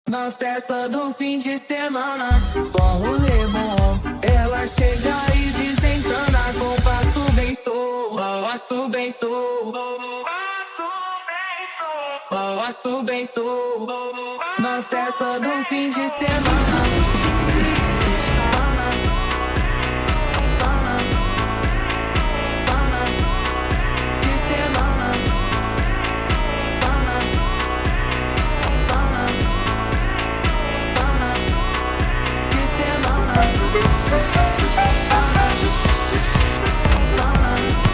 Na festa do fim de semana, só rolê bom. Ela chega e desentana com passo bem sou, passo bem sou, passo bem sou. Na festa do fim de semana.